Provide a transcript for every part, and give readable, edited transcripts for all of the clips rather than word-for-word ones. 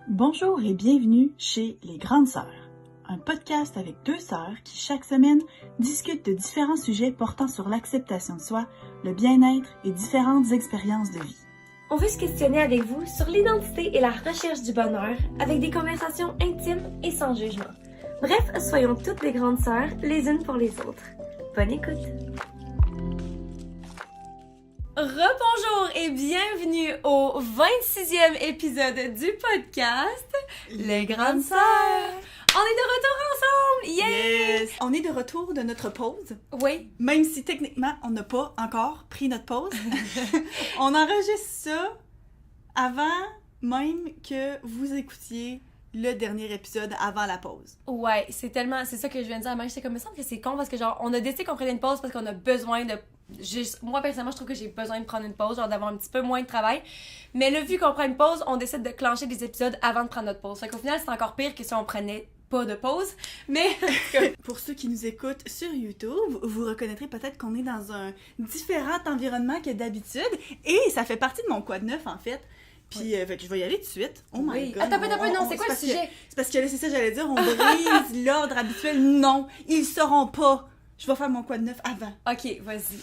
Bonjour et bienvenue chez Les Grandes Sœurs, un podcast avec deux sœurs qui chaque semaine discutent de différents sujets portant sur l'acceptation de soi, le bien-être et différentes expériences de vie. On veut se questionner avec vous sur l'identité et la recherche du bonheur avec des conversations intimes et sans jugement. Bref, soyons toutes des grandes sœurs les unes pour les autres. Bonne écoute! Rebonjour et bienvenue au 26e épisode du podcast Les Grandes Sœurs. On est de retour ensemble! Yeah! Yes! On est de retour de notre pause. Oui. Même si techniquement, on n'a pas encore pris notre pause. On enregistre ça avant même que vous écoutiez le dernier épisode avant la pause. Ouais, c'est ça que je viens de dire à Marie, j'étais comme, il me semble que c'est con parce que genre, on a décidé qu'on prenait une pause parce qu'on a besoin de... Moi, personnellement, je trouve que j'ai besoin de prendre une pause, genre d'avoir un petit peu moins de travail. Mais là, vu qu'on prend une pause, on décide de clencher des épisodes avant de prendre notre pause. Fait qu'au final, c'est encore pire que si on prenait pas de pause. Mais... Pour ceux qui nous écoutent sur YouTube, vous reconnaîtrez peut-être qu'on est dans un différent environnement que d'habitude. Et ça fait partie de mon quad neuf, en fait. Puis, fait que je vais y aller tout de suite. Oh my God. Attends, non, c'est quoi le sujet? C'est parce que là, c'est ça, j'allais dire, on brise l'ordre habituel. Non, ils sauront pas. Je vais faire mon quad neuf avant. Ok, vas-y.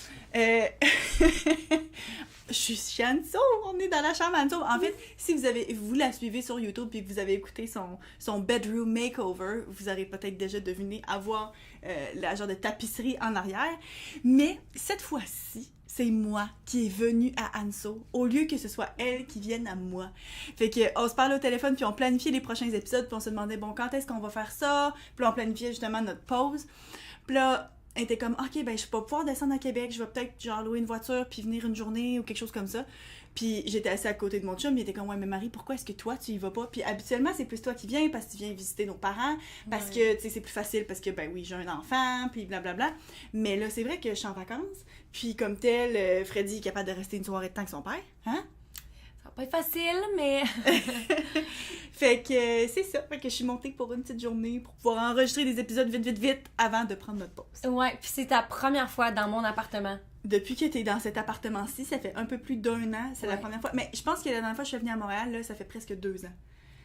Je suis chez Anso, on est dans la chambre Anso. En fait, si vous la suivez sur YouTube et que vous avez écouté son bedroom makeover, vous aurez peut-être déjà deviné avoir la genre de tapisserie en arrière. Mais cette fois-ci, c'est moi qui est venue à Anso, au lieu que ce soit elle qui vienne à moi. Fait que on se parle au téléphone, puis on planifiait les prochains épisodes, puis on se demandait, bon, quand est-ce qu'on va faire ça? Puis là, on planifiait justement notre pause. Puis là, elle était comme, ok, ben je vais pas pouvoir descendre à Québec, je vais peut-être genre louer une voiture puis venir une journée ou quelque chose comme ça. Puis j'étais assise à côté de mon chum, il était comme, ouais, mais Marie, pourquoi est-ce que toi tu y vas pas? Puis habituellement, c'est plus toi qui viens parce que tu viens visiter nos parents, parce que, tu sais, c'est plus facile parce que, ben oui, j'ai un enfant, puis blablabla. Mais là, c'est vrai que je suis en vacances, puis comme tel, Freddy est capable de rester une soirée de temps avec son père, hein? Ça va pas être facile, mais... Fait que c'est ça, fait que je suis montée pour une petite journée pour pouvoir enregistrer des épisodes vite avant de prendre notre pause. Ouais, puis c'est ta première fois dans mon appartement. Depuis que t'es dans cet appartement-ci, ça fait un peu plus d'1 an, c'est la première fois. Mais je pense que la dernière fois que je suis venue à Montréal, là, ça fait presque 2 ans.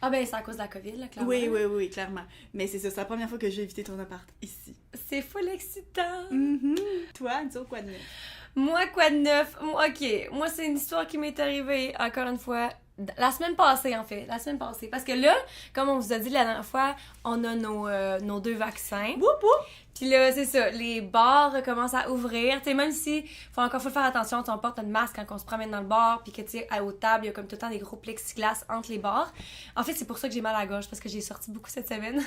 Ah ben c'est à cause de la COVID, là, clairement. Oui, clairement. Mais c'est ça, c'est la première fois que j'ai évité ton appart ici. C'est full excitant! Toi, dis-moi quoi de neuf? Moi, quoi de neuf? Ok, moi c'est une histoire qui m'est arrivée, encore une fois, la semaine passée en fait, Parce que là, comme on vous a dit la dernière fois, on a nos 2 vaccins. Woup woup! Puis là, c'est ça, les bars commencent à ouvrir. Tu sais, même si faut faire attention, on porte un masque quand on se promène dans le bar, puis que tu sais, aux tables, il y a comme tout le temps des gros plexiglas entre les bars. En fait, c'est pour ça que j'ai mal à la gorge, parce que j'ai sorti beaucoup cette semaine.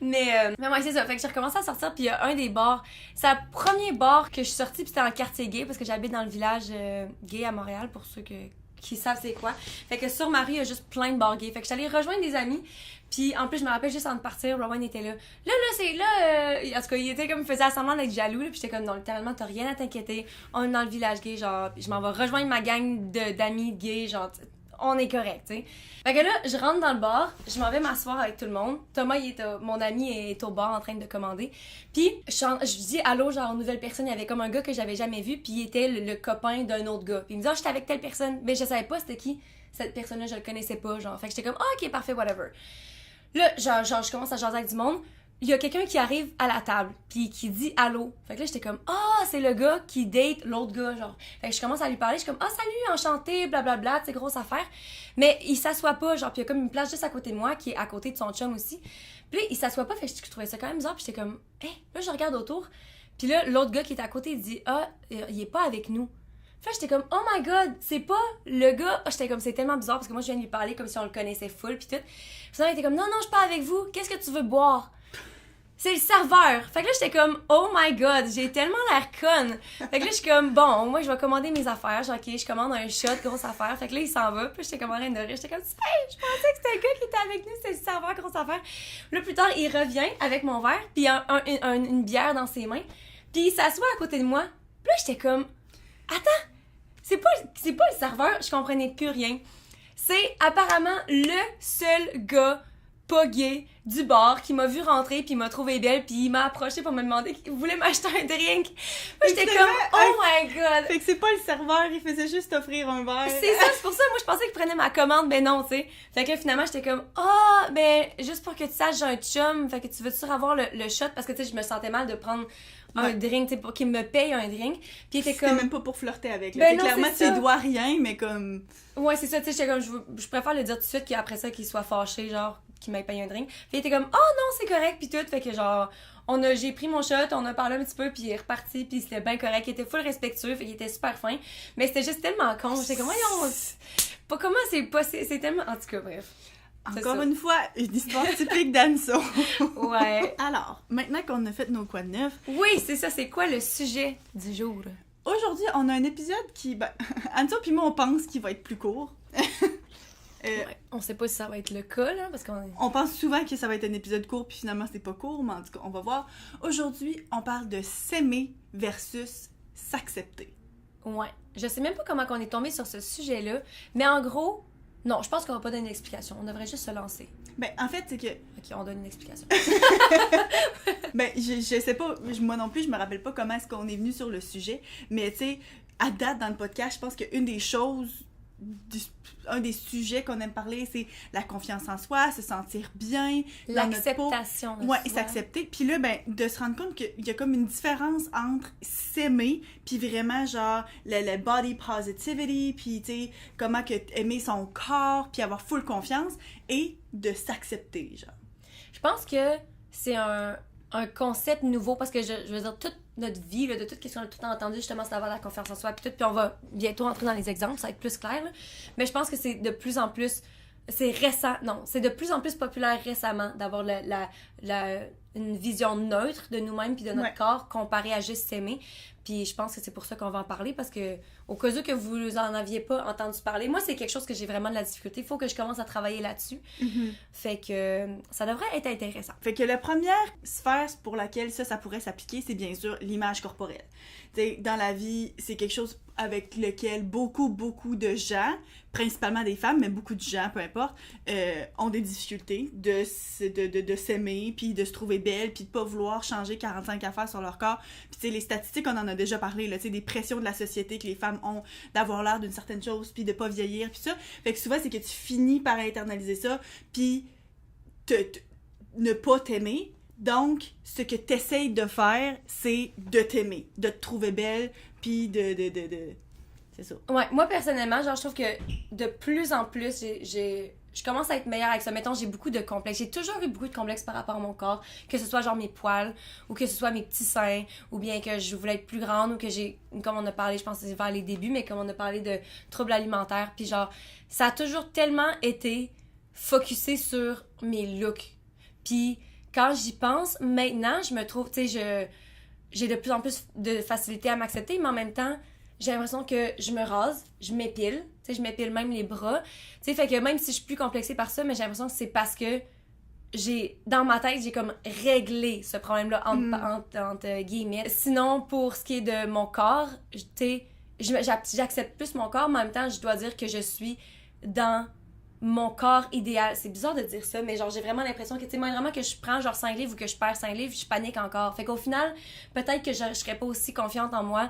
mais ouais, c'est ça. Fait que j'ai recommencé à sortir, puis il y a un des bars. C'est le premier bar que je suis sortie, puis c'était en quartier gay, parce que j'habite dans le village gay à Montréal, pour ceux qui savent c'est quoi. Fait que sur ma rue, il y a juste plein de bars gays. Fait que j'allais rejoindre des amis. Puis en plus, je me rappelle juste avant de partir, Rowan était là. En tout cas, il était comme, il faisait semblant d'être jaloux. Là, puis j'étais comme, non, littéralement, t'as rien à t'inquiéter. On est dans le village gay, genre, je m'en vais rejoindre ma gang d'amis gays, genre, on est correct, tu sais. Fait que là, je rentre dans le bar, je m'en vais m'asseoir avec tout le monde. Thomas, mon ami, est au bar en train de commander. Puis je dis allô, genre, aux nouvelles personnes. Il y avait comme un gars que j'avais jamais vu, puis il était le copain d'un autre gars. Puis il me dit, j'étais avec telle personne, mais je savais pas c'était qui. Cette personne-là, je le connaissais pas, genre. Fait que j'étais comme, ok, parfait, whatever. Là, genre, je commence à jaser avec du monde. Il y a quelqu'un qui arrive à la table, puis qui dit allô. Fait que là, j'étais comme, c'est le gars qui date l'autre gars, genre. Fait que je commence à lui parler, je suis comme, salut, enchanté, blablabla, tu sais, grosse affaire. Mais il s'assoit pas, genre, puis il y a comme une place juste à côté de moi, qui est à côté de son chum aussi. Puis là, il s'assoit pas, fait que je trouvais ça quand même bizarre, puis j'étais comme, là, je regarde autour. Puis là, l'autre gars qui est à côté, il dit, il est pas avec nous. Fait que j'étais comme, oh my god, c'est pas le gars. J'étais comme, c'est tellement bizarre parce que moi, je viens de lui parler comme si on le connaissait full pis tout. Puis il était comme, non, je suis pas avec vous. Qu'est-ce que tu veux boire? C'est le serveur. Fait que là, j'étais comme, oh my god, j'ai tellement l'air conne. Fait que là, je suis comme, bon, moi, je vais commander mes affaires. Genre, ok, je commande un shot, grosse affaire. Fait que là, il s'en va. Puis j'étais comme en train de rire. J'étais comme, hey, je pensais que c'était le gars qui était avec nous. C'était le serveur, grosse affaire. Là, plus tard, il revient avec mon verre. Puis une bière dans ses mains. Puis il s'assoit à côté de moi. Puis là, j'étais comme, attends. C'est pas le serveur, je comprenais plus rien. C'est apparemment le seul gars pas gay du bar qui m'a vu rentrer puis il m'a trouvé belle puis il m'a approché pour me demander qu'il voulait m'acheter un drink. Moi, j'étais comme « Oh my God! » Fait que c'est pas le serveur, il faisait juste offrir un verre. C'est ça, c'est pour ça, moi, je pensais qu'il prenait ma commande, mais non, tu sais. Fait que finalement, j'étais comme « Ah, ben, juste pour que tu saches, j'ai un chum, fait que tu veux-tu avoir le shot? » Parce que, tu sais, je me sentais mal de prendre un drink, tu sais, pour qu'il me paye un drink. Puis il était comme... C'était même pas pour flirter avec, là. Ben non, clairement, c'est ça. tu dois rien, mais comme... Ouais, c'est ça, tu sais, j'étais comme, je préfère le dire tout de suite qu'après ça, qu'il soit fâché, genre, qu'il m'ait payé un drink. Puis il était comme, oh non, c'est correct, puis tout. Fait que genre, j'ai pris mon shot, on a parlé un petit peu, puis il est reparti, puis c'était bien correct. Il était full respectueux, fait qu'il était super fin. Mais c'était juste tellement con. J'étais comme, voyons, pas comment c'est tellement. En tout cas, bref. Encore une fois, une histoire typique d'Anso. Ouais. Alors, maintenant qu'on a fait nos quoi de neuf. Oui, c'est ça, c'est quoi le sujet du jour? Aujourd'hui, on a un épisode qui, ben, Anso puis moi, on pense qu'il va être plus court. Ouais. On sait pas si ça va être le cas, là, parce qu'on... On pense souvent que ça va être un épisode court, puis finalement, c'est pas court, mais en tout cas, on va voir. Aujourd'hui, on parle de s'aimer versus s'accepter. Ouais. Je sais même pas comment on est tombé sur ce sujet-là, mais en gros, non, je pense qu'on va pas donner une explication. On devrait juste se lancer. Ben, en fait, c'est que... Ok, on donne une explication. Ben, je sais pas, moi non plus, je me rappelle pas comment est-ce qu'on est venu sur le sujet, mais tu sais, à date dans le podcast, je pense qu'une des choses, un des sujets qu'on aime parler, c'est la confiance en soi, se sentir bien, dans notre peau. L'acceptation de Ouais, soi. et s'accepter. Puis là, ben, de se rendre compte qu'il y a comme une différence entre s'aimer, puis vraiment, genre, le body positivity, puis tu sais, comment que aimer son corps, puis avoir full confiance, et de s'accepter, genre. Je pense que c'est un concept nouveau parce que je veux dire, toute notre vie, là, de tout ce qu'on a tout entendu, justement, c'est d'avoir la confiance en soi, puis tout, puis on va bientôt entrer dans les exemples, ça va être plus clair, là. Mais je pense que c'est de plus en plus, c'est de plus en plus populaire récemment d'avoir une vision neutre de nous-mêmes puis de notre corps comparé à juste s'aimer. Puis je pense que c'est pour ça qu'on va en parler, parce que au cas où que vous en aviez pas entendu parler, moi c'est quelque chose que j'ai vraiment de la difficulté, il faut que je commence à travailler là-dessus. Mm-hmm. Fait que ça devrait être intéressant. Fait que la première sphère pour laquelle ça pourrait s'appliquer, c'est bien sûr l'image corporelle. T'sais, dans la vie, c'est quelque chose avec lequel beaucoup de gens, principalement des femmes, mais beaucoup de gens, peu importe, ont des difficultés de s'aimer, puis de se trouver belle, puis de pas vouloir changer 45 affaires sur leur corps. Puis tu sais, les statistiques, on en a déjà parlé, là, tu sais, des pressions de la société que les femmes ont d'avoir l'air d'une certaine chose, puis de pas vieillir, puis ça. Fait que souvent, c'est que tu finis par internaliser ça, puis ne pas t'aimer. Donc, ce que tu essayes de faire, c'est de t'aimer, de te trouver belle, puis de... C'est ça. Ouais, moi personnellement, genre, je trouve que de plus en plus, je commence à être meilleure avec ça. Mettons, j'ai beaucoup de complexes. J'ai toujours eu beaucoup de complexes par rapport à mon corps, que ce soit genre mes poils, ou que ce soit mes petits seins, ou bien que je voulais être plus grande, ou que j'ai, comme on a parlé, je pense que c'est vers les débuts, mais comme on a parlé de troubles alimentaires, puis genre, ça a toujours tellement été focusé sur mes looks. Puis quand j'y pense, maintenant, je me trouve, tu sais, j'ai de plus en plus de facilité à m'accepter, mais en même temps, j'ai l'impression que je me rase, je m'épile, tu sais, je m'épile même les bras, tu sais, fait que même si je suis plus complexée par ça, mais j'ai l'impression que c'est parce que dans ma tête, j'ai comme réglé ce problème-là entre guillemets. Sinon, pour ce qui est de mon corps, tu sais, j'accepte plus mon corps, mais en même temps, je dois dire que je suis dans mon corps idéal. C'est bizarre de dire ça, mais genre, j'ai vraiment l'impression que, tu sais, moi, vraiment que je prends genre 5 livres ou que je perds 5 livres, je panique encore. Fait qu'au final, peut-être que je serais pas aussi confiante en moi,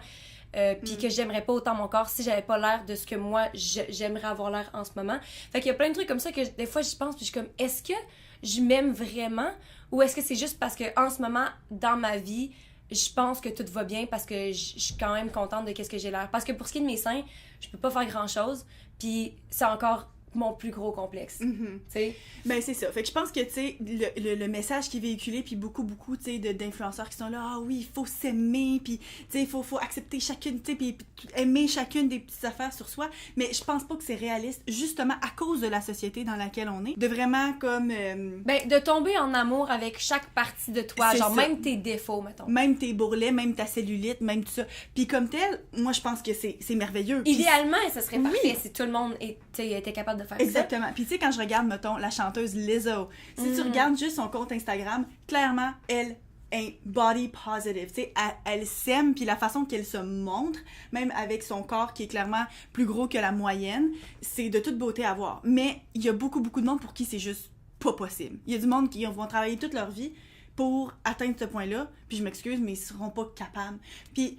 puis que j'aimerais pas autant mon corps si j'avais pas l'air de ce que moi, j'aimerais avoir l'air en ce moment. Fait qu'il y a plein de trucs comme ça que des fois, j'y pense, puis je suis comme, est-ce que je m'aime vraiment? Ou est-ce que c'est juste parce que en ce moment, dans ma vie, je pense que tout va bien parce que je suis quand même contente de qu'est-ce que j'ai l'air. Parce que pour ce qui est de mes seins, je peux pas faire grand-chose, puis c'est encore mon plus gros complexe, tu sais. Ben, c'est ça. Fait que je pense que, tu sais, le message qui est véhiculé, puis beaucoup, tu sais, d'influenceurs qui sont là, ah oui, il faut s'aimer, puis, tu sais, il faut accepter chacune, tu sais, puis aimer chacune des petites affaires sur soi, mais je pense pas que c'est réaliste, justement, à cause de la société dans laquelle on est, de vraiment, comme... Ben, de tomber en amour avec chaque partie de toi, genre, ça. Même tes défauts, mettons. Même tes bourrelets, même ta cellulite, même tout ça. Puis comme tel, moi, je pense que c'est merveilleux. Idéalement, ça serait parfait si tout le monde était capable de faire Exactement. ça. Puis tu sais, quand je regarde, mettons, la chanteuse Lizzo, si tu regardes juste son compte Instagram, clairement, elle est body positive. Tu sais, elle s'aime, puis la façon qu'elle se montre, même avec son corps qui est clairement plus gros que la moyenne, c'est de toute beauté à voir. Mais il y a beaucoup de monde pour qui c'est juste pas possible. Il y a du monde qui vont travailler toute leur vie pour atteindre ce point-là, puis je m'excuse, mais ils seront pas capables. Puis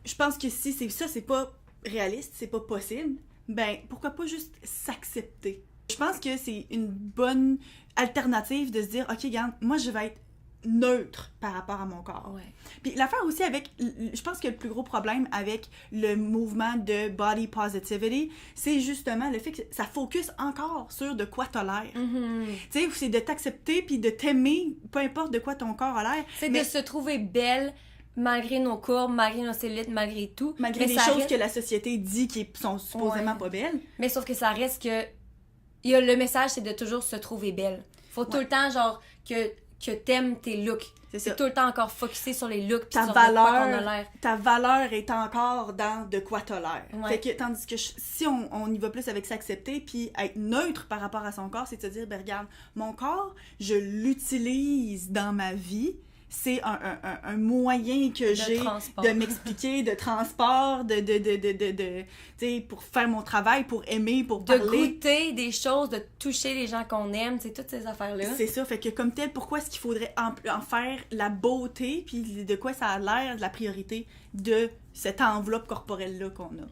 je pense que si c'est pas réaliste, c'est pas possible, ben pourquoi pas juste s'accepter? Je pense que c'est une bonne alternative de se dire, OK, regarde, moi je vais être neutre par rapport à mon corps. Ouais. Puis l'affaire aussi avec, je pense que le plus gros problème avec le mouvement de body positivity, c'est justement le fait que ça focus encore sur de quoi t'as l'air. Tu sais, c'est de t'accepter puis de t'aimer, peu importe de quoi ton corps a l'air. C'est de se trouver belle malgré nos courbes, malgré nos cellulites, malgré tout. Malgré les choses que la société dit qui sont supposément pas belles. Mais sauf que ça reste que... le message, c'est de toujours se trouver belle. Faut tout le temps, genre, que t'aimes tes looks. C'est tout le temps encore focusé sur les looks pis sur de quoi qu'on a l'air. Ta valeur est encore dans de quoi t'as l'air. Ouais. Fait que, tandis que si on y va plus avec s'accepter puis être neutre par rapport à son corps, c'est de se dire, ben regarde, mon corps, je l'utilise dans ma vie. C'est un moyen que j'ai de m'expliquer, de transport, tu sais, pour faire mon travail, pour aimer, pour parler. De goûter des choses, de toucher les gens qu'on aime, c'est toutes ces affaires-là. C'est ça, fait que comme tel, pourquoi est-ce qu'il faudrait en faire la beauté, puis de quoi ça a l'air, de la priorité de cette enveloppe corporelle-là qu'on a.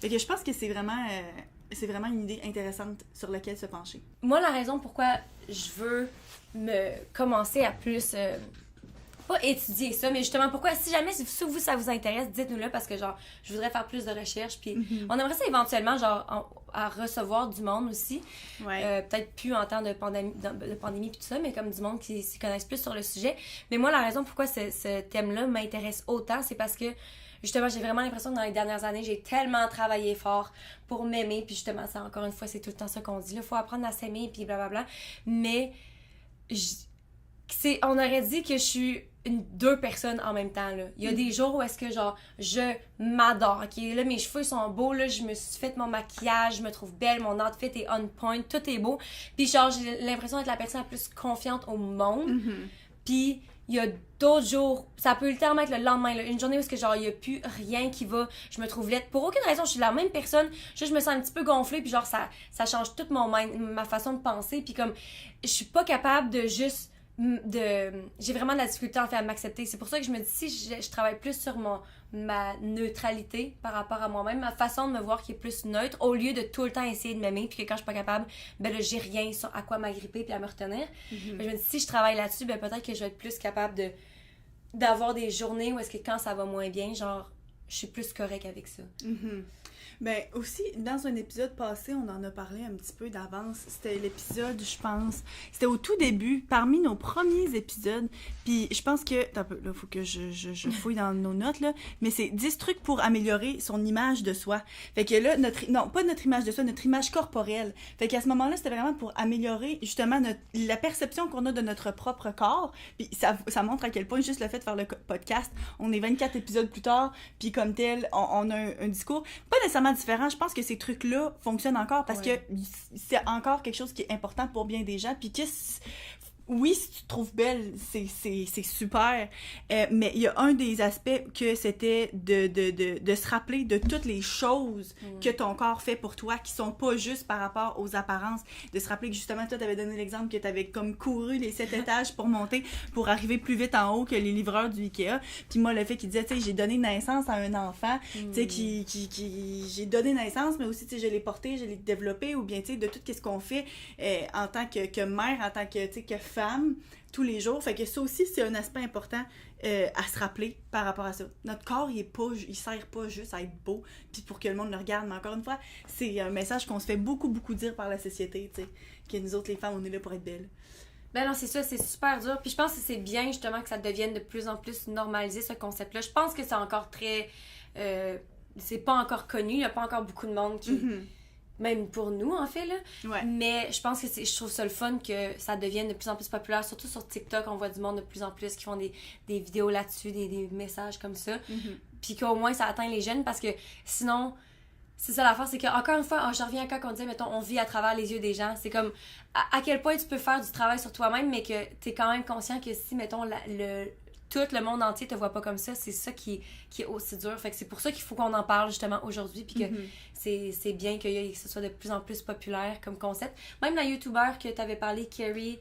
Fait que je pense que c'est vraiment une idée intéressante sur laquelle se pencher. Moi, la raison pourquoi je veux me commencer à plus... pas étudier ça, mais justement, pourquoi, si jamais vous, ça vous intéresse, dites-nous-le, parce que, genre, je voudrais faire plus de recherches, puis on aimerait ça éventuellement, genre, à recevoir du monde aussi. Ouais. Peut-être plus en temps de pandémie puis tout ça, mais comme du monde qui s'y connaissent plus sur le sujet. Mais moi, la raison pourquoi ce thème-là m'intéresse autant, c'est parce que, justement, j'ai vraiment l'impression que dans les dernières années, j'ai tellement travaillé fort pour m'aimer, puis justement, ça, encore une fois, c'est tout le temps ça qu'on dit, là, faut apprendre à s'aimer, puis blablabla. Mais, on aurait dit que je suis deux personnes en même temps, là. Il y a des jours où est-ce que, genre, je m'adore, OK? Là, mes cheveux sont beaux, là, je me suis fait mon maquillage, je me trouve belle, mon outfit est on point, tout est beau. Puis, genre, j'ai l'impression d'être la personne la plus confiante au monde. Puis, il y a d'autres jours, ça peut littéralement être le lendemain, là, une journée où est-ce que, genre, il y a plus rien qui va, je me trouve laide. Pour aucune raison, je suis la même personne, juste je me sens un petit peu gonflée, puis genre, ça change toute ma façon de penser, puis comme, je suis pas capable de juste... j'ai vraiment de la difficulté en fait à m'accepter. C'est pour ça que je me dis, si je travaille plus sur ma neutralité par rapport à moi-même, ma façon de me voir qui est plus neutre, au lieu de tout le temps essayer de m'aimer, puis que quand je suis pas capable, ben là, j'ai rien à quoi m'agripper puis à me retenir. Ben, je me dis, si je travaille là-dessus, ben peut-être que je vais être plus capable d'avoir des journées où est-ce que quand ça va moins bien, genre, je suis plus correcte avec ça. Ben aussi, dans un épisode passé, on en a parlé un petit peu d'avance. C'était l'épisode, je pense, c'était au tout début, parmi nos premiers épisodes. Puis je pense que, attends un peu, là, faut que je fouille dans nos notes, là, mais c'est 10 trucs pour améliorer son image de soi. Fait que là, pas notre image de soi, notre image corporelle. Fait qu'à ce moment-là, c'était vraiment pour améliorer, justement, la perception qu'on a de notre propre corps. Puis ça montre à quel point, juste le fait de faire le podcast, on est 24 épisodes plus tard, puis comme tel, on a un discours, pas nécessairement différent. Je pense que ces trucs-là fonctionnent encore parce que c'est encore quelque chose qui est important pour bien des gens. Puis oui, si tu te trouves belle, c'est super. Mais il y a un des aspects que c'était de se rappeler de toutes les choses que ton corps fait pour toi, qui sont pas juste par rapport aux apparences. De se rappeler que justement, toi, t'avais donné l'exemple que t'avais comme couru les 7 étages pour monter, pour arriver plus vite en haut que les livreurs du Ikea. Puis moi, le fait qu'il disait, tu sais, j'ai donné naissance à un enfant, tu sais, j'ai donné naissance, mais aussi, tu sais, je l'ai porté, je l'ai développé, ou bien, tu sais, de tout ce qu'on fait en tant que mère, en tant que, tu sais, que femme, tous les jours. Fait que ça aussi, c'est un aspect important à se rappeler par rapport à ça. Notre corps, il sert pas juste à être beau, puis pour que le monde le regarde. Mais encore une fois, c'est un message qu'on se fait beaucoup dire par la société, tu sais, que nous autres, les femmes, on est là pour être belles. Ben non, c'est ça, c'est super dur. Puis je pense que c'est bien, justement, que ça devienne de plus en plus normalisé, ce concept-là. Je pense que c'est encore très... c'est pas encore connu, il y a pas encore beaucoup de monde qui... Même pour nous, en fait, là. Ouais. Mais je pense que je trouve ça le fun que ça devienne de plus en plus populaire. Surtout sur TikTok, on voit du monde de plus en plus qui font des vidéos là-dessus, des messages comme ça. Puis qu'au moins, ça atteint les jeunes parce que sinon... C'est ça l'affaire, c'est qu'encore une fois, je reviens quand on disait, mettons, on vit à travers les yeux des gens. C'est comme, à quel point tu peux faire du travail sur toi-même, mais que t'es quand même conscient que si, mettons, tout le monde entier te voit pas comme ça, c'est ça qui est aussi dur. Fait que c'est pour ça qu'il faut qu'on en parle justement aujourd'hui, puis que c'est bien que ce soit de plus en plus populaire comme concept. Même la YouTuber que t'avais parlé, Carrie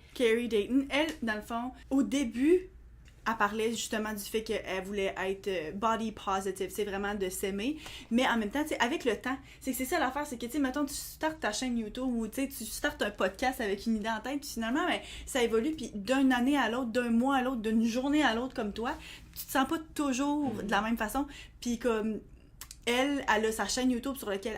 Dayton, elle, dans le fond, au début, elle parlait justement du fait qu'elle voulait être body positive, c'est vraiment de s'aimer, mais en même temps, tu sais, avec le temps, c'est ça l'affaire, c'est que, tu sais, mettons, tu startes ta chaîne YouTube ou, tu sais, tu startes un podcast avec une idée en tête, puis finalement, ben, ça évolue, puis d'une année à l'autre, d'un mois à l'autre, d'une journée à l'autre comme toi, tu te sens pas toujours de la même façon, puis comme... Elle a sa chaîne YouTube sur laquelle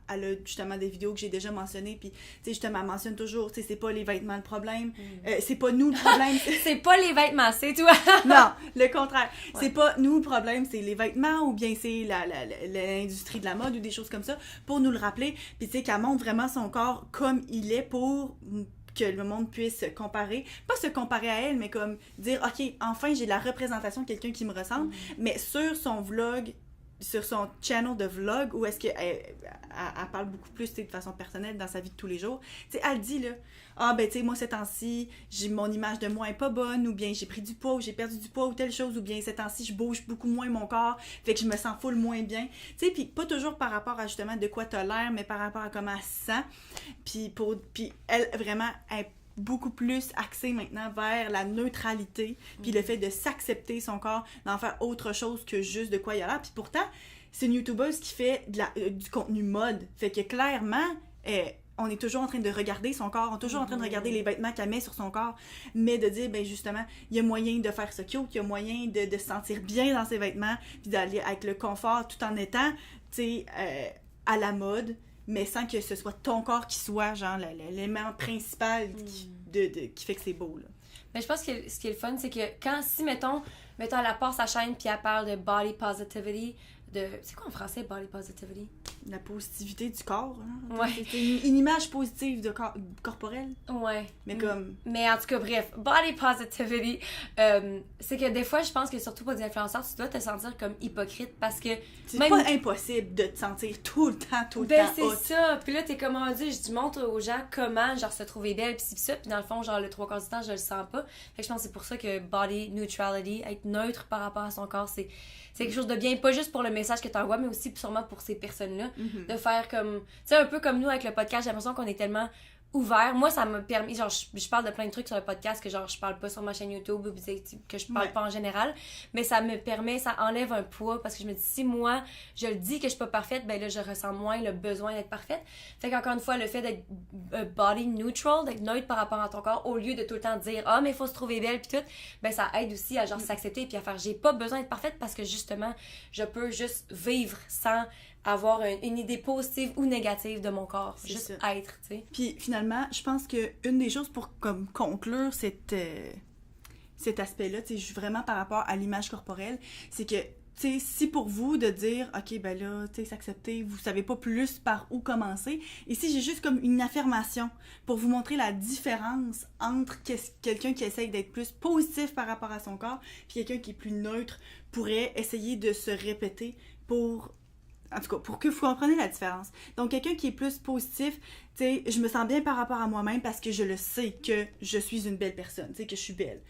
elle a justement des vidéos que j'ai déjà mentionnées. Puis, tu sais, justement, elle mentionne toujours, tu sais, c'est pas les vêtements le problème. C'est pas nous le problème. c'est pas les vêtements, c'est toi. Non, le contraire. Ouais. C'est pas nous le problème, c'est les vêtements ou bien c'est l'industrie de la mode ou des choses comme ça pour nous le rappeler. Puis, tu sais, qu'elle montre vraiment son corps comme il est pour que le monde puisse se comparer. Pas se comparer à elle, mais comme dire, OK, enfin, j'ai la représentation de quelqu'un qui me ressemble. Mais sur son vlog, sur son channel de vlog, où est-ce qu'elle elle parle beaucoup plus de façon personnelle dans sa vie de tous les jours. Tu sais, elle dit là, ah ben tu sais, moi ces temps-ci, mon image de moi est pas bonne, ou bien j'ai pris du poids, ou j'ai perdu du poids, ou telle chose, ou bien ces temps-ci, je bouge beaucoup moins mon corps, fait que je me sens full moins bien. Tu sais, puis pas toujours par rapport à justement de quoi t'as l'air, mais par rapport à comment elle se sent. Puis elle, vraiment, elle beaucoup plus axée maintenant vers la neutralité, puis le fait de s'accepter son corps, d'en faire autre chose que juste de quoi il a l'air. Puis pourtant, c'est une YouTubeuse qui fait du contenu mode. Fait que clairement, on est toujours en train de regarder son corps, on est toujours en train de regarder les vêtements qu'elle met sur son corps, mais de dire, ben justement, il y a moyen de faire ce cute, il y a moyen de se sentir bien dans ses vêtements, puis d'aller avec le confort tout en étant, tu sais, à la mode, mais sans que ce soit ton corps qui soit, genre, l'élément principal qui fait que c'est beau, là. Mais je pense que ce qui est le fun, c'est que si, mettons, elle part sa chaîne puis elle parle de body positivity, c'est quoi en français, body positivity? La positivité du corps, hein? Ouais. C'est une image positive de corporelle. Ouais. Mais comme... Mais en tout cas, bref, body positivity, c'est que des fois, je pense que surtout pour des influenceurs, tu dois te sentir comme hypocrite parce que... C'est même... pas impossible de te sentir tout le temps hot. C'est ça. Puis là, t'es comme on dit, je montre aux gens comment, genre, se trouver belle, pis ça. Puis dans le fond, genre, le 3/4 du temps, je le sens pas. Fait que je pense que c'est pour ça que body neutrality, être neutre par rapport à son corps, c'est quelque chose de bien, pas juste pour le message que t'envoies, mais aussi sûrement pour ces personnes-là. De faire comme... Tu sais, un peu comme nous avec le podcast, j'ai l'impression qu'on est tellement ouvert. Moi, ça m'a permis... Genre, je parle de plein de trucs sur le podcast que, genre, je parle pas sur ma chaîne YouTube ou que je parle pas en général. Mais ça me permet... Ça enlève un poids parce que je me dis, si moi, je le dis que je suis pas parfaite, ben là, je ressens moins le besoin d'être parfaite. Fait qu'encore une fois, le fait d'être body neutral, d'être neutre par rapport à ton corps, au lieu de tout le temps dire « Ah, mais il faut se trouver belle » puis tout, ben ça aide aussi à, genre, s'accepter puis à faire « J'ai pas besoin d'être parfaite parce que, justement, je peux juste vivre sans... » avoir une idée positive ou négative de mon corps. C'est juste ça. Être, tu sais. Puis finalement, je pense que une des choses pour comme conclure cet aspect-là, tu sais, vraiment par rapport à l'image corporelle, c'est que, tu sais, si pour vous de dire, OK, ben là, tu sais, s'accepter, vous savez pas plus par où commencer, ici, j'ai juste comme une affirmation pour vous montrer la différence entre quelqu'un qui essaye d'être plus positif par rapport à son corps, puis quelqu'un qui est plus neutre pourrait essayer de se répéter pour... En tout cas, pour que vous compreniez la différence. Donc, quelqu'un qui est plus positif, tu sais, je me sens bien par rapport à moi-même parce que je le sais que je suis une belle personne, tu sais, que je suis belle.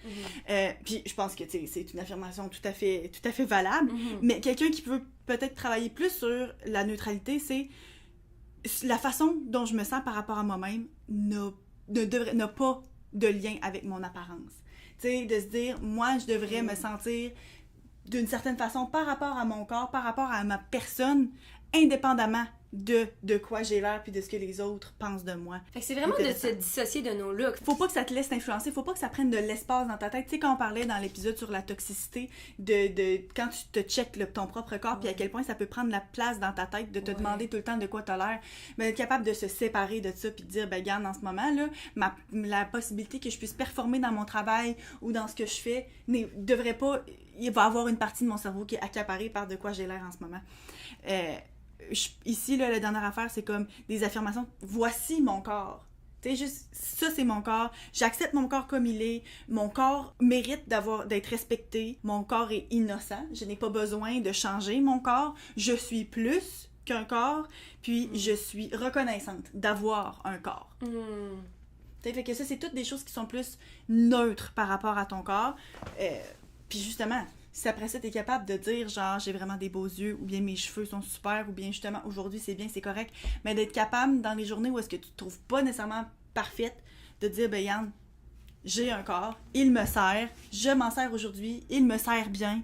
Puis, je pense que, tu sais, c'est une affirmation tout à fait valable. Mais quelqu'un qui peut peut-être travailler plus sur la neutralité, c'est la façon dont je me sens par rapport à moi-même n'a pas de lien avec mon apparence. Tu sais, de se dire, moi, je devrais me sentir... d'une certaine façon, par rapport à mon corps, par rapport à ma personne, indépendamment de quoi j'ai l'air puis de ce que les autres pensent de moi. Fait que c'est vraiment de se dissocier de nos looks. Faut pas que ça te laisse influencer, faut pas que ça prenne de l'espace dans ta tête. Tu sais, quand on parlait dans l'épisode sur la toxicité, de quand tu te checkes ton propre corps puis à quel point ça peut prendre la place dans ta tête, de te demander tout le temps de quoi t'as l'air, mais être capable de se séparer de ça puis de dire, ben regarde, en ce moment, là, la possibilité que je puisse performer dans mon travail ou dans ce que je fais devrait pas... Il va y avoir une partie de mon cerveau qui est accaparée par de quoi j'ai l'air en ce moment. Ici, là, la dernière affaire, c'est comme des affirmations. Voici mon corps. Tu sais, juste, ça, c'est mon corps. J'accepte mon corps comme il est. Mon corps mérite d'être respecté. Mon corps est innocent. Je n'ai pas besoin de changer mon corps. Je suis plus qu'un corps. Puis, je suis reconnaissante d'avoir un corps. Fait que ça, c'est toutes des choses qui sont plus neutres par rapport à ton corps. Puis justement, si après ça, t'es capable de dire, genre, j'ai vraiment des beaux yeux, ou bien mes cheveux sont super, ou bien justement, aujourd'hui, c'est bien, c'est correct, mais d'être capable, dans les journées où est-ce que tu te trouves pas nécessairement parfaite, de dire, ben Yann, j'ai un corps, il me sert, je m'en sers aujourd'hui, il me sert bien,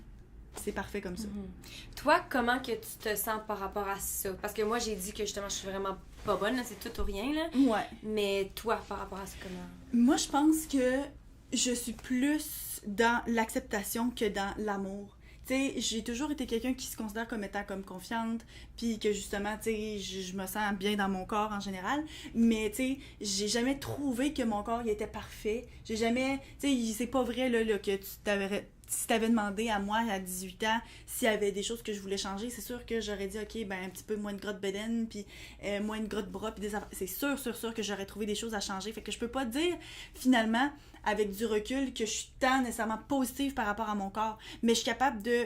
c'est parfait comme ça. Toi, comment que tu te sens par rapport à ça? Parce que moi, j'ai dit que justement, je suis vraiment pas bonne, là, c'est tout ou rien, là. Ouais. Mais toi, par rapport à ça, comment? Moi, je pense que je suis plus dans l'acceptation que dans l'amour. Tu sais, j'ai toujours été quelqu'un qui se considère comme étant comme confiante, puis que justement, tu sais, je me sens bien dans mon corps en général, mais tu sais, j'ai jamais trouvé que mon corps il était parfait. J'ai jamais, tu sais, c'est pas vrai là que si t'avais demandé à moi à 18 ans s'il y avait des choses que je voulais changer, c'est sûr que j'aurais dit ok, ben un petit peu moins de gras de bedaine, puis moins de gras de bras, puis des affaires. C'est sûr que j'aurais trouvé des choses à changer. Fait que je peux pas dire finalement avec du recul que je suis tant nécessairement positive par rapport à mon corps, mais je suis capable de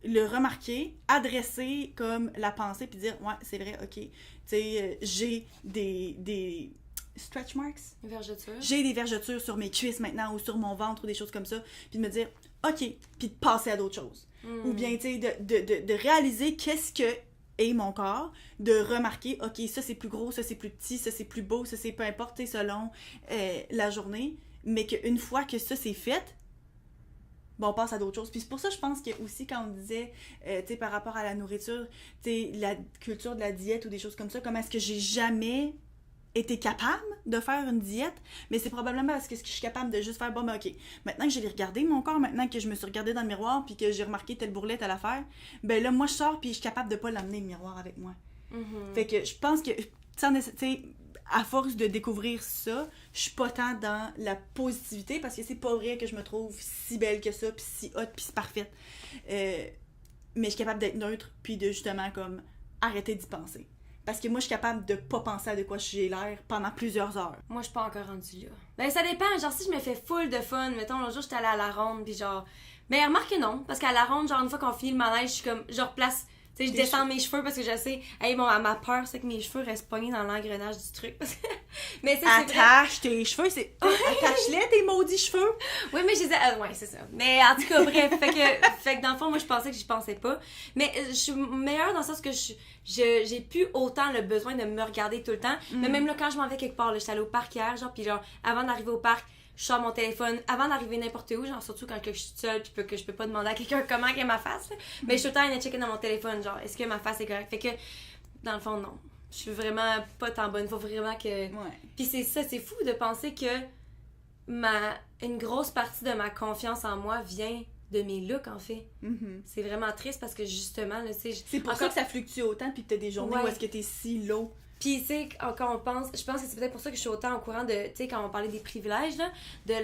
le remarquer, adresser comme la pensée, puis dire ouais, c'est vrai, ok, tu sais, j'ai des stretch marks. Vergeture. J'ai des vergetures sur mes cuisses maintenant ou sur mon ventre ou des choses comme ça, puis de me dire ok, puis de passer à d'autres choses. Ou bien, tu sais, de réaliser qu'est-ce que est mon corps, de remarquer, ok, ça c'est plus gros, ça c'est plus petit, ça c'est plus beau, ça c'est peu importe, selon la journée, mais qu'une fois que ça c'est fait, bon, on passe à d'autres choses. Puis c'est pour ça, je pense que aussi quand on disait, tu sais, par rapport à la nourriture, tu sais, la culture de la diète ou des choses comme ça, comment est-ce que j'ai jamais été capable de faire une diète, mais c'est probablement parce que je suis capable de juste faire, bon, ben ok, maintenant que j'ai regardé mon corps, maintenant que je me suis regardée dans le miroir, puis que j'ai remarqué telle bourrelette à l'affaire, ben là, moi, je sors, puis je suis capable de pas l'amener le miroir avec moi. Fait que je pense que, tu sais, à force de découvrir ça, je suis pas tant dans la positivité, parce que c'est pas vrai que je me trouve si belle que ça, puis si hot, puis si parfaite. Mais je suis capable d'être neutre, puis de justement, comme, arrêter d'y penser. Parce que moi, je suis capable de pas penser à de quoi j'ai l'air pendant plusieurs heures. Moi, je suis pas encore rendue là. Ben, ça dépend. Genre, si je me fais full de fun, mettons, l'autre jour, j'étais allée à la ronde, puis genre... Mais remarque que non, parce qu'à la ronde, genre, une fois qu'on finit le manège, je suis comme... Je replace... Tu sais, je descends mes cheveux parce que je sais... Hey, bon, ma peur, c'est que mes cheveux restent pognés dans l'engrenage du truc. Mais c'est attache tes cheveux, c'est... Attache-les, tes maudits cheveux! Oui, mais je disais... ouais, c'est ça. Mais en tout cas, bref, fait que dans le fond, moi, je pensais que j'y pensais pas. Mais je suis meilleure dans le sens que j'ai plus autant le besoin de me regarder tout le temps. Mais même là, quand je m'en vais quelque part, là, j'étais allée au parc hier, genre, puis genre, avant d'arriver au parc, je sors mon téléphone, avant d'arriver n'importe où, genre, surtout quand je suis seule, puis que je peux pas demander à quelqu'un comment est ma face, là. Mais je suis tout le temps à checker dans mon téléphone, genre, est-ce que ma face est correcte? Fait que, dans le fond, non. Je suis vraiment pas tant bonne. Faut vraiment que... Ouais. Puis c'est ça, c'est fou de penser que une grosse partie de ma confiance en moi vient de mes looks, en fait. C'est vraiment triste parce que, justement, là, tu sais... C'est pour ça que ça fluctue autant, puis que t'as des journées où est-ce que t'es si low. Puis, tu sais, quand on pense... Je pense que c'est peut-être pour ça que je suis autant au courant de... Tu sais, quand on parlait des privilèges, là, de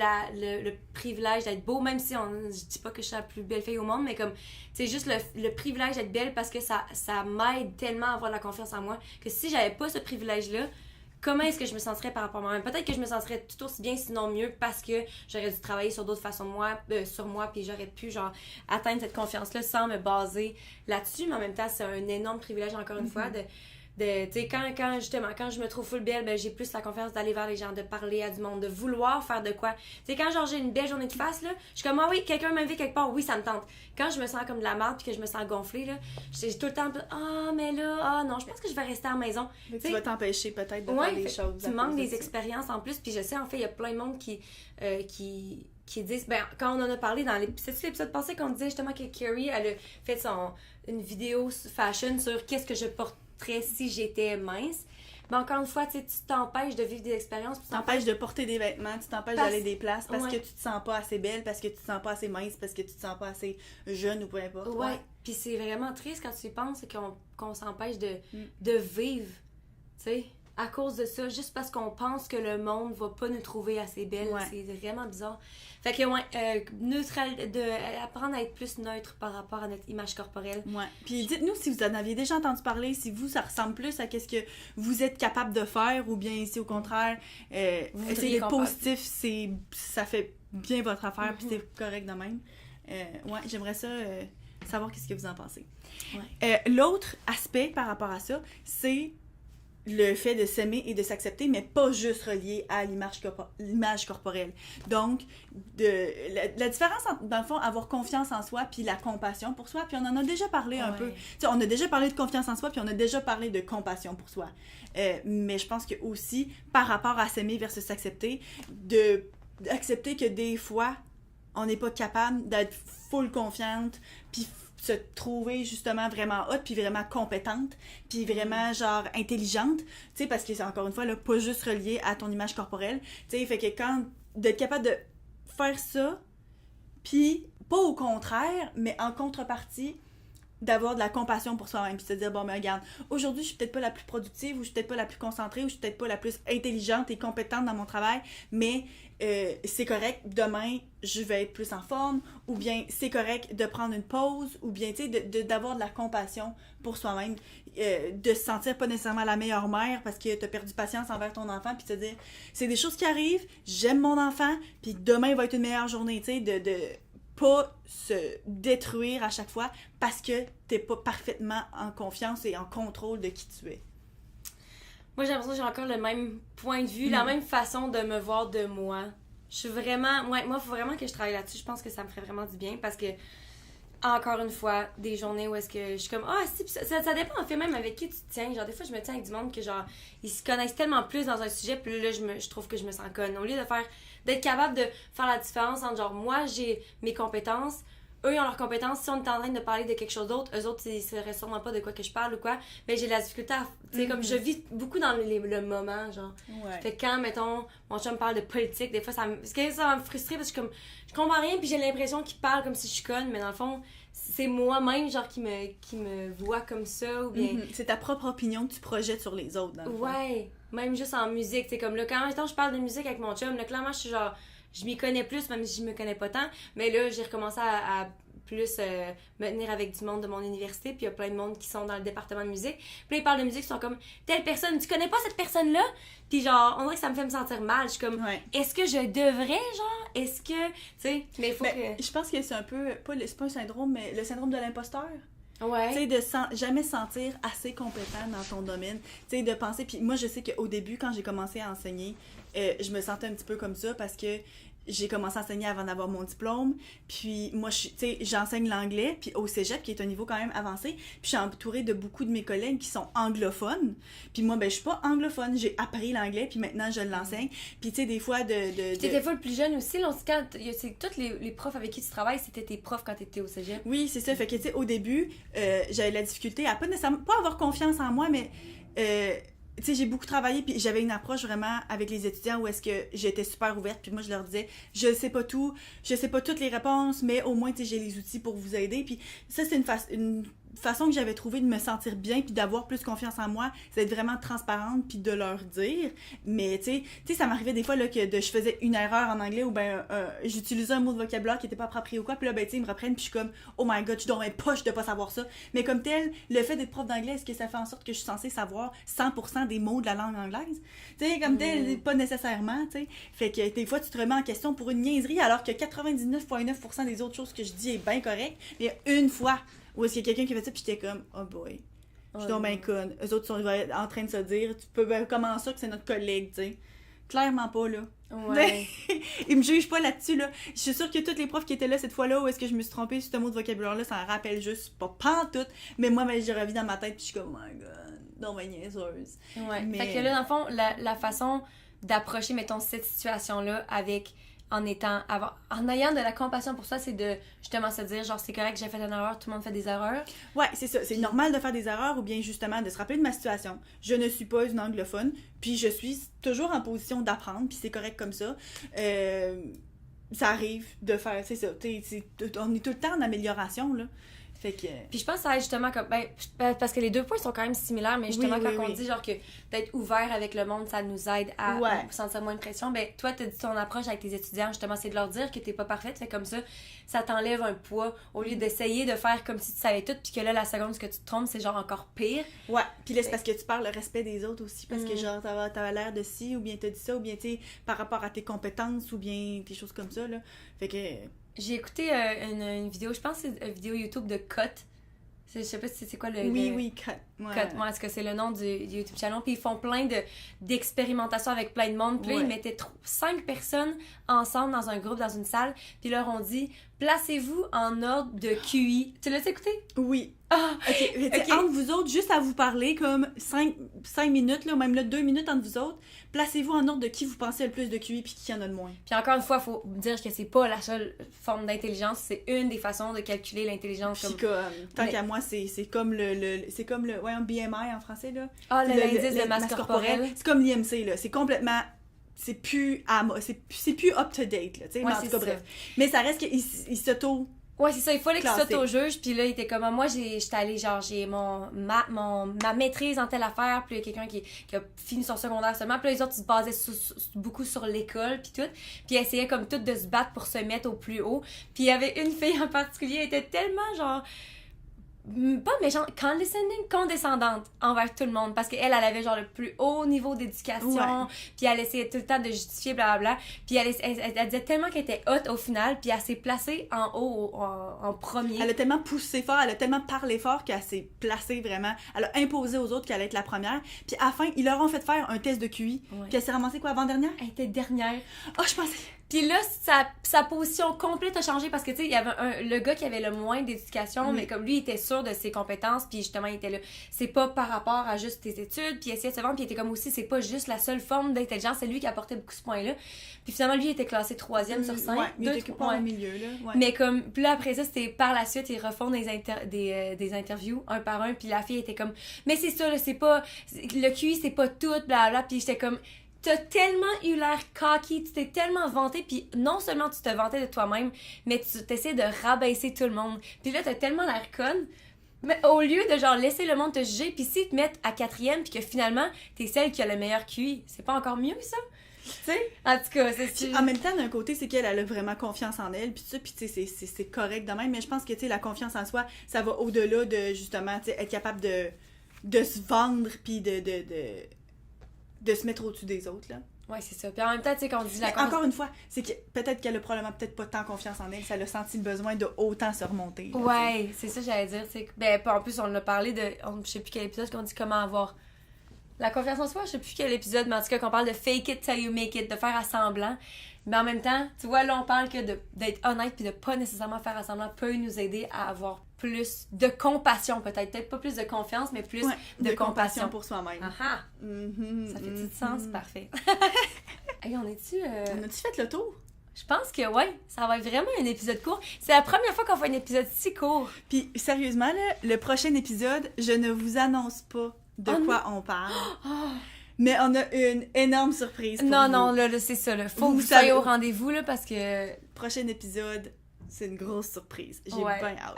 le privilège d'être beau, même si je dis pas que je suis la plus belle fille au monde, mais comme... Tu sais, juste le privilège d'être belle parce que ça m'aide tellement à avoir de la confiance en moi que si j'avais pas ce privilège-là, comment est-ce que je me sentirais par rapport à moi-même? Peut-être que je me sentirais tout aussi bien, sinon mieux, parce que j'aurais dû travailler sur d'autres façons sur moi, puis j'aurais pu, genre, atteindre cette confiance-là sans me baser là-dessus. Mais en même temps, c'est un énorme privilège, encore une fois, tu sais, quand je me trouve full belle, ben j'ai plus la confiance d'aller vers les gens, de parler à du monde, de vouloir faire de quoi. Tu sais, quand genre j'ai une belle journée de face, là, je suis comme, ah oui, quelqu'un m'invite quelque part, oui, ça me tente. Quand je me sens comme de la merde puis que je me sens gonflée, là, j'ai tout le temps, mais là, non, je pense que je vais rester à la maison. Tu vas t'empêcher peut-être de faire des choses. Tu manques des expériences en plus, puis je sais, en fait, il y a plein de monde qui disent, ben, quand on en a parlé dans l'épisode passé, qu'on disait justement que Carrie, elle a fait une vidéo fashion sur qu'est-ce que je porterais si j'étais mince. Mais encore une fois, tu t'empêches de vivre des expériences. Tu t'empêches de porter des vêtements, tu t'empêches d'aller des places parce que tu te sens pas assez belle, parce que tu te sens pas assez mince, parce que tu te sens pas assez jeune ou peu importe. Ouais. Puis c'est vraiment triste quand tu y penses qu'on s'empêche de vivre, tu sais, à cause de ça, juste parce qu'on pense que le monde va pas nous trouver assez belles. Ouais. C'est vraiment bizarre. Fait que, apprendre à être plus neutre par rapport à notre image corporelle. Ouais. Puis dites-nous si vous en aviez déjà entendu parler, si vous, ça ressemble plus à qu'est-ce que vous êtes capable de faire, ou bien si au contraire, essayez d'être positif, ça fait bien votre affaire, puis c'est correct de même. Ouais, j'aimerais ça savoir qu'est-ce que vous en pensez. Ouais. L'autre aspect par rapport à ça, c'est le fait de s'aimer et de s'accepter, mais pas juste relié à l'image corporelle. Donc, la différence entre, dans le fond, avoir confiance en soi puis la compassion pour soi, puis on en a déjà parlé un peu. Tu sais, on a déjà parlé de confiance en soi, puis on a déjà parlé de compassion pour soi. Mais je pense que aussi, par rapport à s'aimer versus s'accepter, d'accepter que des fois, on n'est pas capable d'être full confiante, puis se trouver justement vraiment hot, puis vraiment compétente, puis vraiment genre intelligente, tu sais, parce que c'est encore une fois là, pas juste relié à ton image corporelle, tu sais, fait que quand d'être capable de faire ça, puis pas au contraire, mais en contrepartie, d'avoir de la compassion pour soi-même, puis se dire, bon, mais regarde, aujourd'hui, je suis peut-être pas la plus productive, ou je suis peut-être pas la plus concentrée, ou je suis peut-être pas la plus intelligente et compétente dans mon travail, mais c'est correct, demain, je vais être plus en forme, ou bien c'est correct de prendre une pause, ou bien, tu sais, d'avoir de la compassion pour soi-même, de se sentir pas nécessairement la meilleure mère parce que t'as perdu patience envers ton enfant, puis te dire, c'est des choses qui arrivent, j'aime mon enfant, puis demain va être une meilleure journée, tu sais, de pas se détruire à chaque fois parce que t'es pas parfaitement en confiance et en contrôle de qui tu es. Moi, j'ai l'impression que j'ai encore le même point de vue, la même façon de me voir de moi. Je suis vraiment... moi, il faut vraiment que je travaille là-dessus. Je pense que ça me ferait vraiment du bien parce que, encore une fois, des journées où est-ce que je suis comme, si, ça dépend en fait même avec qui tu te tiens. Genre, des fois, je me tiens avec du monde que, genre, ils se connaissent tellement plus dans un sujet, puis là, je trouve que je me sens conne. Au lieu d'être capable de faire la différence entre, genre, moi, j'ai mes compétences, eux, ils ont leurs compétences. Si on est en train de parler de quelque chose d'autre, eux autres, ils ne sauraient sûrement pas de quoi que je parle ou quoi, mais j'ai la difficulté à... Tu sais, comme je vis beaucoup dans le moment, genre. Ouais. Fait que quand, mettons, mon chum parle de politique, des fois, ça va me frustrer parce que je comprends rien, puis j'ai l'impression qu'il parle comme si je suis conne, mais dans le fond, c'est moi-même, genre, qui me voit comme ça, ou bien... C'est ta propre opinion que tu projettes sur les autres, dans le fond. Ouais, même juste en musique, tu sais, comme là, quand mettons, je parle de musique avec mon chum, là, clairement, je suis genre... Je m'y connais plus, même si je me connais pas tant. Mais là, j'ai recommencé à plus me tenir avec du monde de mon université. Puis il y a plein de monde qui sont dans le département de musique. Puis là, ils parlent de musique, ils sont comme, telle personne, tu connais pas cette personne-là? Puis genre, on dirait que ça me fait me sentir mal. Je suis comme, est-ce que je devrais, genre? Est-ce que, tu sais, mais il faut que... Je pense que c'est un peu, c'est pas un syndrome, mais le syndrome de l'imposteur. Ouais. Tu sais, de jamais se sentir assez compétent dans ton domaine. Tu sais, de penser... Puis moi, je sais qu'au début, quand j'ai commencé à enseigner, je me sentais un petit peu comme ça parce que j'ai commencé à enseigner avant d'avoir mon diplôme. Puis moi, tu sais, j'enseigne l'anglais, puis au cégep, qui est un niveau quand même avancé. Puis je suis entourée de beaucoup de mes collègues qui sont anglophones. Puis moi, ben, je suis pas anglophone. J'ai appris l'anglais, puis maintenant, je l'enseigne. Puis tu sais, des fois, T'étais fois le plus jeune aussi, là, quand c'est tous les profs avec qui tu travailles, c'était tes profs quand t'étais au cégep. Oui, c'est ça. Fait que, tu sais, au début, j'avais la difficulté à pas nécessairement... Pas avoir confiance en moi, mais... tu sais, j'ai beaucoup travaillé, puis j'avais une approche vraiment avec les étudiants où est-ce que j'étais super ouverte, puis moi, je leur disais, je sais pas tout, je sais pas toutes les réponses, mais au moins, tu sais, j'ai les outils pour vous aider, puis ça, c'est une façon que j'avais trouvé de me sentir bien, puis d'avoir plus confiance en moi, c'est d'être vraiment transparente, puis de leur dire, mais tu sais, ça m'arrivait des fois, là, que je faisais une erreur en anglais, ou ben, j'utilisais un mot de vocabulaire qui était pas approprié ou quoi, puis là, ben, tu sais, ils me reprennent, puis je suis comme, oh my god, je dois être poche de pas savoir ça, mais comme tel, le fait d'être prof d'anglais, est-ce que ça fait en sorte que je suis censée savoir 100% des mots de la langue anglaise? Tu sais, comme tel, pas nécessairement, tu sais, fait que des fois, tu te remets en question pour une niaiserie, alors que 99,9% des autres choses que je dis est bien correct, mais une fois, ou est-ce qu'il y a quelqu'un qui fait ça, puis j'étais comme, oh boy, je suis donc bien conne. Eux autres sont en train de se dire, tu peux comment ça que c'est notre collègue, tu sais. Clairement pas, là. Ouais. Ils me jugent pas là-dessus, là. Je suis sûre que tous les profs qui étaient là cette fois-là, où est-ce que je me suis trompée sur ce mot de vocabulaire-là, ça me rappelle juste pas pantoute, mais moi, ben, j'ai revu dans ma tête, puis je suis comme, oh my god, donc ben niaiseuse. Ouais. Mais... Fait que là, dans le fond, la façon d'approcher, mettons, cette situation-là avec... en ayant de la compassion pour ça, c'est de justement se dire, genre, c'est correct, j'ai fait une erreur, tout le monde fait des erreurs. Ouais, c'est ça. C'est normal de faire des erreurs ou bien justement de se rappeler de ma situation. Je ne suis pas une anglophone, puis je suis toujours en position d'apprendre, puis c'est correct comme ça. Ça arrive de faire, c'est ça. On est tout le temps en amélioration, là. Fait que... Puis je pense que ça aide justement comme parce que les deux points sont quand même similaires, mais justement on dit genre que d'être ouvert avec le monde, ça nous aide à sentir moins de pression. Ben toi t'as dit ton approche avec tes étudiants, justement, c'est de leur dire que t'es pas parfaite, fait comme ça t'enlève un poids au lieu d'essayer de faire comme si tu savais tout, puis que là la seconde que tu te trompes, c'est genre encore pire. Ouais, puis là c'est parce que tu parles le respect des autres aussi, parce que genre t'as l'air de ci, ou bien t'as dit ça, ou bien tu sais par rapport à tes compétences, ou bien des choses comme ça, là. Fait que... J'ai écouté une vidéo, je pense que c'est une vidéo YouTube de Cut. Je sais pas si c'est quoi le... Oui, Cut. Ouais. Cut, ouais, est-ce que c'est le nom du YouTube channel? Puis ils font plein d'expérimentations avec plein de monde. Puis là, ils mettaient 5 personnes ensemble dans un groupe, dans une salle. Puis leur ont dit, placez-vous en ordre de QI. Tu l'as écouté? Oui. Ah! OK. Entre vous autres, juste à vous parler, comme 5 minutes, là, ou même là, 2 minutes entre vous autres, placez-vous en ordre de qui vous pensez le plus de QI puis qui en a le moins. Puis encore une fois, il faut dire que c'est pas la seule forme d'intelligence, c'est une des façons de calculer l'intelligence. Puis comme, tant qu'à moi, c'est comme c'est comme le un BMI en français, là. Ah, l'indice de masse corporelle. C'est comme l'IMC, là. C'est complètement... C'est plus up-to-date, là, tu sais. Ouais, mais en tout cas, bref. Mais ça reste qu'il s'auto... Ouais, c'est ça, il fallait qu'il classé. s'auto-juge, puis là, il était comme, moi, j'étais allée, genre, j'ai ma maîtrise en telle affaire, puis il y a quelqu'un qui a fini son secondaire seulement, puis là, les autres, ils se basaient beaucoup sur l'école, puis tout, puis ils essayaient comme tout de se battre pour se mettre au plus haut, puis il y avait une fille en particulier, elle était tellement, genre... pas méchante, condescendante envers tout le monde parce qu'elle avait genre le plus haut niveau d'éducation, puis elle essayait tout le temps de justifier blablabla, puis elle disait tellement qu'elle était haute au final, puis elle s'est placée en haut en premier. Elle a tellement poussé fort, elle a tellement parlé fort qu'elle s'est placée vraiment, elle a imposé aux autres qu'elle allait être la première, puis à la fin, ils leur ont fait faire un test de QI, puis elle s'est ramassée quoi, avant-dernière? Elle était dernière. Oh, je pensais... Puis là, sa position complète a changé parce que, tu sais, il y avait le gars qui avait le moins d'éducation, mais comme lui, il était sûr de ses compétences, puis justement, il était là. C'est pas par rapport à juste tes études, puis il essayait de se vendre, puis il était comme aussi, c'est pas juste la seule forme d'intelligence, c'est lui qui apportait beaucoup ce point-là. Puis finalement, lui, il était classé 3e sur 5. Ouais, il était pas au milieu, là. Ouais. Mais comme, puis là, après ça, c'était par la suite, ils refont des interviews, un par un, puis la fille était comme, mais c'est ça, là, c'est pas, le QI, c'est pas tout, blablabla, puis j'étais comme... T'as tellement eu l'air cocky, tu t'es tellement vanté, puis non seulement tu te vantais de toi-même, mais tu t'essayais de rabaisser tout le monde. Puis là, t'as tellement l'air conne, mais au lieu de genre laisser le monde te juger, puis s'ils te mettent à 4e, puis que finalement, t'es celle qui a le meilleur QI, c'est pas encore mieux, ça? Tu sais? En tout cas, c'est... En même temps, d'un côté, c'est qu'elle a vraiment confiance en elle, puis ça, puis tu sais, c'est correct de même, mais je pense que, tu sais, la confiance en soi, ça va au-delà de, justement, tu sais, être capable de se vendre, puis de se mettre au-dessus des autres, là. Ouais, c'est ça. Puis en même temps, tu sais, quand on dit la confiance... Encore une fois, c'est que peut-être qu'elle a probablement peut-être pas tant confiance en elle, ça a senti le besoin de autant se remonter. Là, ouais, c'est ça j'allais dire. Ben, en plus, on a parlé de... Je sais plus quel épisode qu'on dit comment avoir... La confiance en soi, je sais plus quel épisode, mais en tout cas, qu'on parle de fake it till you make it, de faire à semblant. Mais en même temps, tu vois, là, on parle que d'être honnête puis de pas nécessairement faire à semblant peut nous aider à avoir plus de compassion, peut-être pas plus de confiance, mais plus de compassion pour soi-même. Ah ça fait tout sens, parfait. Hey, on a-tu fait le tour? Je pense que ouais, ça va être vraiment un épisode court. C'est la première fois qu'on fait un épisode si court. Puis sérieusement, là, le prochain épisode, je ne vous annonce pas de quoi on parle. Mais on a une énorme surprise pour vous. Non, là, c'est ça. Là. Faut que vous soyez au rendez-vous, là, parce que... Prochain épisode, c'est une grosse surprise. J'ai bien hâte.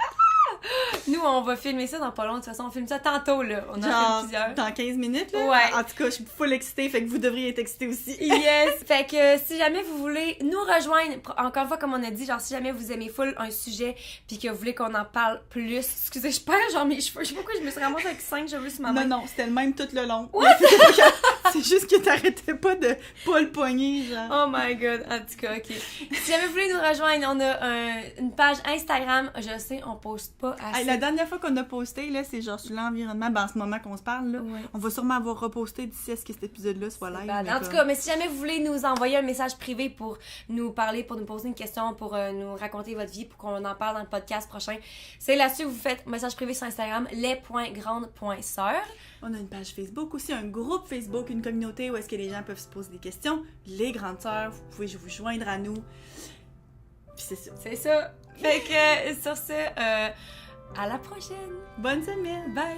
Nous, on va filmer ça dans pas long. De toute façon, on filme ça tantôt, là. On en fait plusieurs. Dans 15 minutes, là? Ouais. En tout cas, je suis full excitée, fait que vous devriez être excités aussi. Yes! Fait que si jamais vous voulez nous rejoindre, encore une fois, comme on a dit, genre, si jamais vous aimez full un sujet, puis que vous voulez qu'on en parle plus... Excusez, je perds, genre, mes cheveux. Je sais pas pourquoi je me suis ramassée avec 5 cheveux sur ma main. Non, c'était le même tout le long. C'est juste que t'arrêtais pas de pas le poigner, genre. Oh my god, en tout cas, ok. Si jamais vous voulez nous rejoindre, on a une page Instagram. Je sais, on poste pas assez. La dernière fois qu'on a posté, là, c'est genre sur l'environnement, en ce moment qu'on se parle, là. Ouais. On va sûrement avoir reposté d'ici à ce que cet épisode-là soit live. En tout cas, mais si jamais vous voulez nous envoyer un message privé pour nous parler, pour nous poser une question, pour nous raconter votre vie, pour qu'on en parle dans le podcast prochain, c'est là-dessus que vous faites message privé sur Instagram, les.grandes.sœurs. On a une page Facebook aussi, un groupe Facebook, une communauté où est-ce que les gens peuvent se poser des questions. Les Grandes Sœurs, vous pouvez vous joindre à nous. Puis c'est ça. C'est ça. Fait que sur ce, à la prochaine. Bonne semaine. Bye.